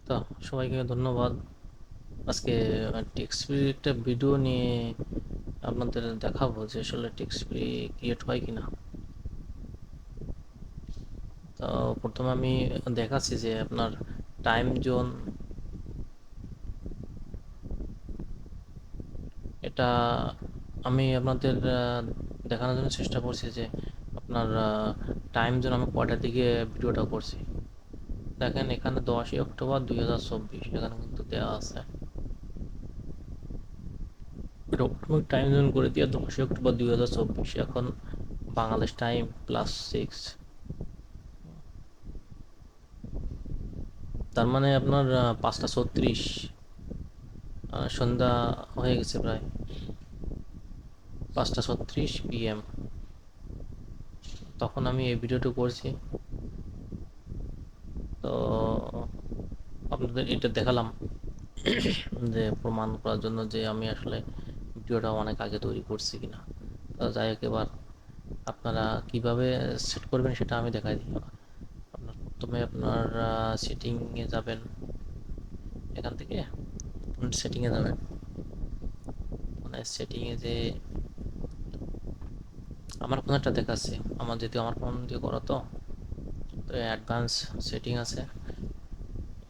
তো সবাইকে ধন্যবাদ। আজকে টেক্সট-ফ্রি একটা ভিডিও নিয়ে আপনাদের দেখাবো যে আসলে টেক্সট-ফ্রি ক্রিয়েট হয় কিনা। তো প্রথমে আমি দেখাচ্ছি যে আপনার টাইম জোন, এটা আমি আপনাদের দেখানোর জন্য চেষ্টা করছি যে আপনার টাইম জোন আমি কয়টার দিকে ভিডিওটা করছি। দেখেন এখানে 10ই অক্টোবর 2024 এখানে কিন্তু দেওয়া আছে। টাইম জোন করে দিয়ে 10ই অক্টোবর 2024 এখন বাংলাদেশ টাইম +6, তার মানে আপনার 5টা 36, সন্ধ্যা হয়ে গেছে প্রায় 5টা 36 PM। তখন আমি এই ভিডিওটা করছি। তো আপনাদের এটা দেখালাম যে প্রমাণ করার জন্য যে আমি আসলে ভিডিওটা অনেক আগে তৈরি করছি কিনা। তো যাই হোক, এবার আপনারা কিভাবে সেট করবেন সেটা আমি দেখাই দিই। আপনার প্রথমে আপনার সেটিংয়ে যাবেন, এখান থেকে সেটিংয়ে যাবেন, মানে সেটিংয়ে যে আমার ফোনটা দেখাচ্ছে, আমার যেহেতু আমার ফোন দিয়ে করা, তো অ্যাডভান্স সেটিং আছে,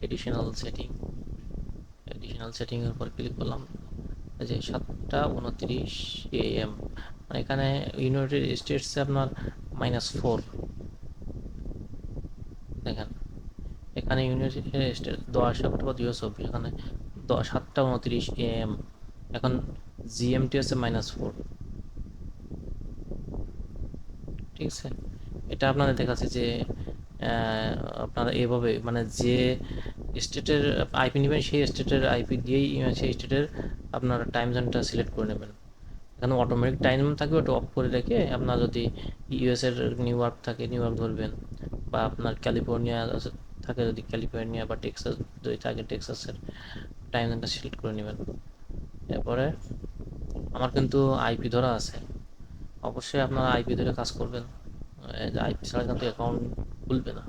এডিশনাল সেটিংয়ের উপর ক্লিক করলাম। এই যে 7টা 29 AM, মানে এখানে ইউনাইটেড স্টেটসে আপনার -4 দেখেন। এখানে ইউনাইটেড স্টেটস 10ই অক্টোবর 2024, এখানে 7টা 29 AM। এখন জিএমটি হচ্ছে -4, ঠিক আছে। এটা আপনাদের দেখাচ্ছে যে আপনারা এভাবে, মানে যে স্টেটের আইপি নেবেন সেই স্টেটের আইপি দিয়েই সেই স্টেটের আপনার টাইম জোনটা সিলেক্ট করে নেবেন। এখানে অটোমেটিক টাইম থাকবে, ওটা অফ করে রেখে আপনার যদি ইউএসের নিউ ইয়র্ক থাকে নিউ ইয়র্ক ধরবেন, বা আপনার ক্যালিফোর্নিয়া থাকে যদি ক্যালিফোর্নিয়া, বা টেক্সাস যদি থাকে টেক্সাসের টাইম জোনটা সিলেক্ট করে নেবেন। এরপরে আমার কিন্তু আইপি ধরা আছে, অবশ্যই আপনারা আইপি ধরে কাজ করবেন। আইপি ছাড়া কিন্তু অ্যাকাউন্ট খুলবে না,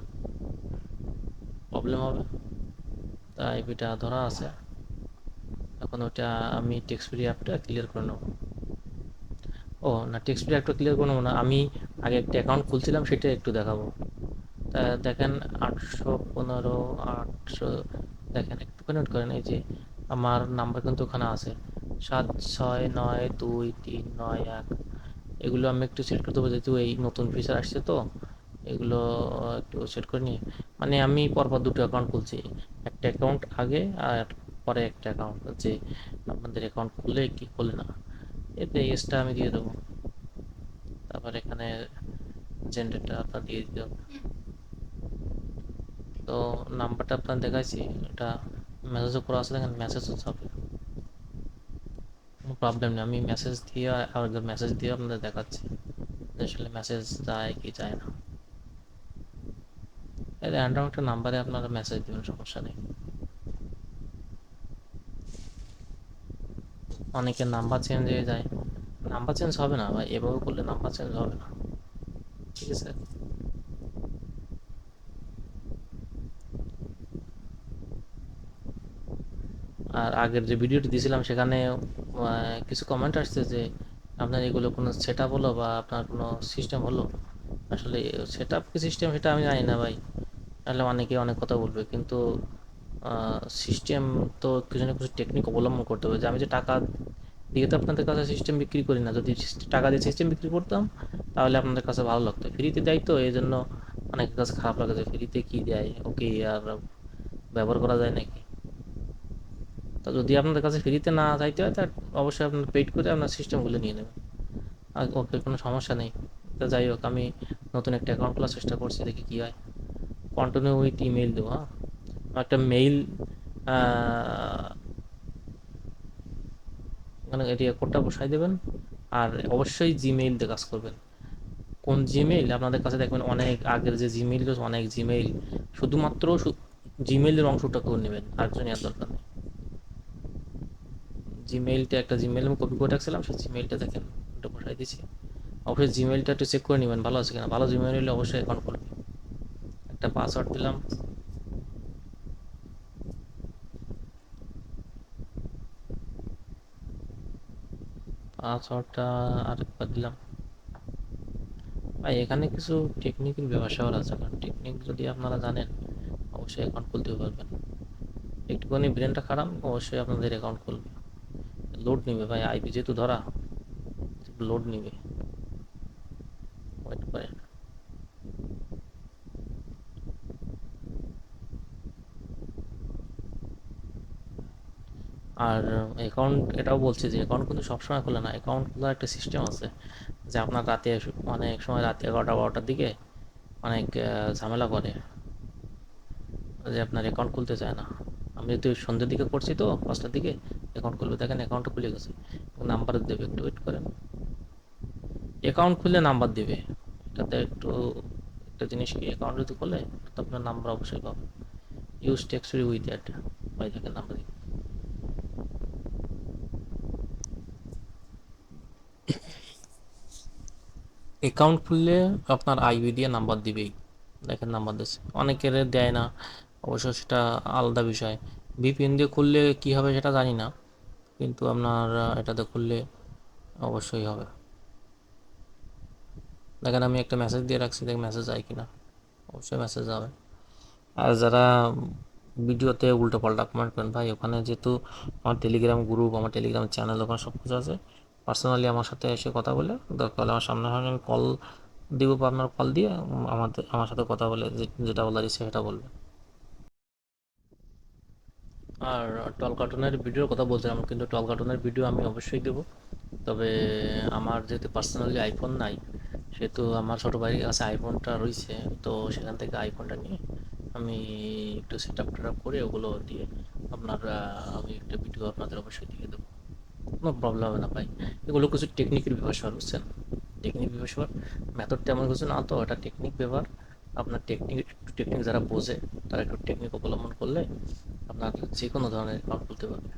প্রবলেম হবে। তা আইপিটা ধরা আছে। এখন ওটা আমি টেক্সটফ্রি অ্যাপটা ক্লিয়ার করে নেব। ও না, টেক্সটফ্রি অ্যাপটা ক্লিয়ার করে নেবো না, আমি আগে একটা অ্যাকাউন্ট খুলছিলাম সেটা একটু দেখাবো। তা দেখেন 815, 800, দেখেন একটু নোট করেন, এই যে আমার নাম্বার কিন্তু ওখানে আছে 7699231, এগুলো আমি একটু সেট করতে দেবো, যেহেতু এই নতুন ফিচার আসছে, তো এগুলো একটু সেট করে নিই। মানে আমি পরপর দুটো অ্যাকাউন্ট খুলছি, একটা অ্যাকাউন্ট আগে আর পরে একটা অ্যাকাউন্ট, যে আপনাদের অ্যাকাউন্ট খুলে কি খুলে না, এতে এসটা আমি দিয়ে দেবো। তারপর এখানে জেন্ডারটা আপনার দিয়ে দিতে হবে। তো নাম্বারটা আপনার দেখাইছি, এটা মেসেজও করা আছে, দেখেন মেসেজও হবে, কোনো প্রবলেম নেই। আমি মেসেজ দিয়ে আর মেসেজ দিয়ে আপনাদের দেখাচ্ছি যে আসলে মেসেজ যায় কি যায় না। এই র্যান্ডম একটা নাম্বারে আপনারা মেসেজ দেবেন, সমস্যা নেই। অনেকের নাম্বার চেঞ্জ হয়ে যায়, নাম্বার চেঞ্জ হবে না ভাই, এভাবে করলে নাম্বার চেঞ্জ হবে না, ঠিক আছে। আর আগের যে ভিডিওটি দিয়েছিলাম সেখানে কিছু কমেন্ট আসছে যে আপনার এগুলো কোনো সেট আপ হলো বা আপনার কোনো সিস্টেম হলো। আসলে সেট আপ কি সিস্টেম সেটা আমি জানি না ভাই, তাহলে অনেকে অনেক কথা বলবে, কিন্তু সিস্টেম তো কিছু না কিছু টেকনিক অবলম্বন করতে হবে। যে আমি যে টাকা দিয়ে তো আপনাদের কাছে সিস্টেম বিক্রি করি না, যদি টাকা দিয়ে সিস্টেম বিক্রি করতাম তাহলে আপনাদের কাছে ভালো লাগতো। ফ্রিতে দেয় তো এই জন্য অনেকের কাছে খারাপ লাগে যে ফ্রিতে কি দেয়, ওকে আর ব্যবহার করা যায় নাকি। তো যদি আপনাদের কাছে ফ্রিতে না চাইতে হয়, তা অবশ্যই আপনার পেইড করে আপনার সিস্টেমগুলো নিয়ে নেবেন, আর ওকে কোনো সমস্যা নেই। তো যাই হোক, আমি নতুন একটা অ্যাকাউন্ট খোলার চেষ্টা করছি, দেখি কী হয়। কন্টিনিউ উইথ ইমেইল দেবো, হ্যাঁ। একটা মেইল, মানে এরিয়া কোডটা বসাই দেবেন, আর অবশ্যই জিমেইল দিয়ে কাজ করবেন। কোন জিমেইল আপনাদের কাছে দেখবেন, অনেক আগের যে জিমেইল, অনেক জিমেইল, শুধুমাত্র জিমেইলের অংশটা করে নেবেন, আর কিছু নেওয়ার দরকার নেই। জিমেইলটা, একটা জিমেইল আমি কপি করে রাখছিলাম, সেই জিমেইলটা দেখেন ওটা বসাই দিয়েছি। অবশ্যই জিমেইলটা একটু চেক করে নেবেন ভালো আছে কিনা, ভালো জিমেইল হলে অবশ্যই অ্যাকাউন্ট করবেন। একটা পাসওয়ার্ড দিলাম, পাসওয়ার্ডটা আরেকবার দিলাম। ভাই এখানে কিছু টেকনিক্যাল ব্যাপার আছে, কারণ টেকনিক যদি আপনারা জানেন অবশ্যই অ্যাকাউন্ট খুলতে পারবেন। একটুখানি ব্রেনটা খারাপ, অবশ্যই আপনাদের অ্যাকাউন্ট খুলবে। লোড নিবে ভাই, আইপি যেহেতু ধরা, লোড নিবে, ওয়েট করে। আর অ্যাকাউন্ট এটাও বলছে যে অ্যাকাউন্ট কিন্তু সবসময় খোলে না, অ্যাকাউন্ট খোলার একটা সিস্টেম আছে। যে আপনার রাতে অনেক সময় রাতে 11টা 12টার দিকে অনেক ঝামেলা করে, যে আপনার অ্যাকাউন্ট খুলতে চায় না। আমি তো সন্ধ্যের দিকে করছি, তো 5টার দিকে অ্যাকাউন্ট খুলবে, দেখেন অ্যাকাউন্টটা খুলে গেছে। নাম্বার দেবে, একটু ওয়েট করেন। অ্যাকাউন্ট খুললে নাম্বার দিবে। এটাতে একটু একটা জিনিস কি, অ্যাকাউন্ট যদি খোলে তো আপনার নাম্বার অবশ্যই পাবে। Use text free with that, ভাই দেখেন নাম্বার দিবে। অ্যাকাউন্ট খুললে আপনার আইবি দিয়ে নাম্বার দিবেই, দেখেন নাম্বার দিচ্ছে। অনেকের দেয় না, অবশ্য সেটা আলাদা বিষয়। ভিপিএন দিয়ে খুললে কী হবে সেটা জানি না, কিন্তু আপনার এটাতে খুললে অবশ্যই হবে। দেখেন আমি একটা মেসেজ দিয়ে রাখছি, দেখ মেসেজ যায় কিনা, অবশ্যই মেসেজ যাবে। আর যারা ভিডিওতে উল্টো পাল্টা কমেন্ট করেন, ভাই ওখানে যেহেতু আমার টেলিগ্রাম গ্রুপ, আমার টেলিগ্রাম চ্যানেল, ওখানে সব কিছু আছে। পার্সোনালি আমার সাথে এসে কথা বলে, দরকার হলে আমার সামনাসামনি আমি কল দিব, বা আপনার কল দিয়ে আমার সাথে কথা বলে যেটা বলার ইচ্ছে সেটা বলবে। আর টল কার্টুনের ভিডিওর কথা বলছিলাম, কিন্তু টল কার্টুনের ভিডিও আমি অবশ্যই দেবো। তবে আমার যেহেতু পার্সোনালি আইফোন নাই, সেহেতু আমার ছোটো ভাইয়ের কাছে আইফোনটা রয়েছে, তো সেখান থেকে আইফোনটা নিয়ে আমি একটু সেট আপ টেট আপ করে ওগুলো দিয়ে আপনার আমি একটা ভিডিও আপনাদের অবশ্যই দিয়ে দেবো। কোনো প্রবলেম হবে না ভাই। এগুলো কিছু টেকনিকের ব্যাপার বুঝছেন, টেকনিক ব্যাপার, মেথড তেমন কিছু না, তো এটা টেকনিক ব্যাপার। আপনার টেকনিক, একটু টেকনিক যারা বোঝে তারা একটু টেকনিক অবলম্বন করলে আপনার যে কোনো ধরনের অ্যাকাউন্ট খুলতে পারবে,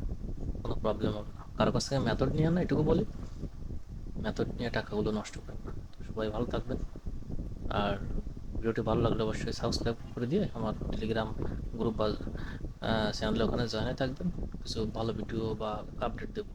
কোনো প্রবলেম হবে না। কারো কাছ থেকে মেথড নিয়ে না, এটুকু বলি, মেথড নিয়ে টাকাগুলো নষ্ট করবেন না। তো সবাই ভালো থাকবেন। আর ভিডিওটি ভালো লাগলে অবশ্যই সাবস্ক্রাইব করে দিয়ে আমার টেলিগ্রাম গ্রুপ বা চ্যানেলে ওখানে জয়েন হয়ে থাকবেন। কিছু ভালো ভিডিও বা আপডেট দেবো।